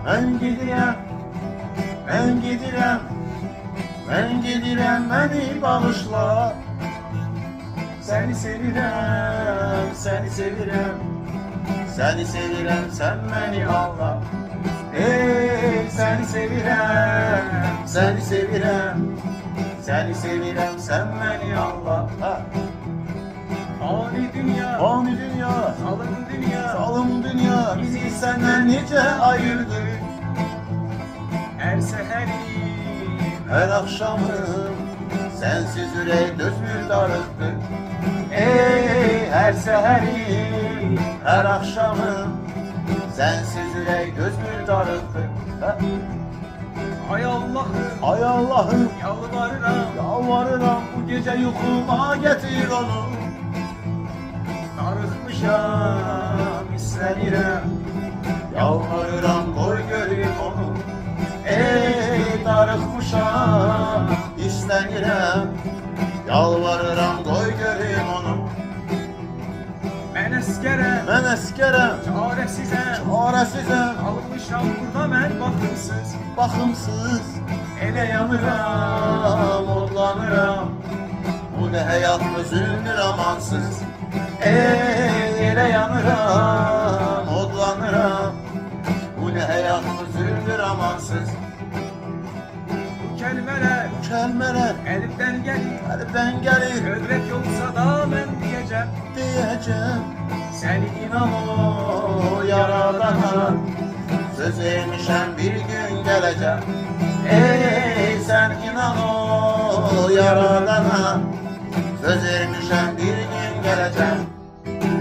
Ben gidirem, ben gidirem, ben gidirem, beni bağışla. Seni sevirem, seni sevirem, seni sevirem, sen beni ağla. Ey seni sevirem, seni sevirem, seni sevirem, sen beni ağla. Fani dünya, Fani dünya, zalim dünya, zalim dünya bizi senden nice ayırdı. her seherim, Her akşamım sensiz yürek dözmür darıldı. Ey her seherim, her akşamım sensiz yürek dözmür darıldı. ay Allah'ım, Ay Allah'ım yalvarırım, yalvarırım bu gece yukuma getir onu. darıkmışam, istenirem, Yalvarırım koy göreyim onu. Ey darıkmışam istenirem, yalvarırım koy göreyim onu. ben eskerem, Ben eskerem, çaresizem, çaresizem, kalmışam burada ben bakımsız, bakımsız. ele yanıram, Yanıram, odlanıram, bu ne hayat mı zulmdür amansız. Ey ele yanıram, odlanıram, bu ne hayat mı zulmdür amansız. bu kelimeler Bu kelimeler elimden gelir, kalpten gelir ödrek yoksa da ben diyeceğim, diyeceğim. seni inan O yaradana söz vermişem bir gün geleceğim. Ey sen inan o yaradana söz vermişem bir gün geleceğim.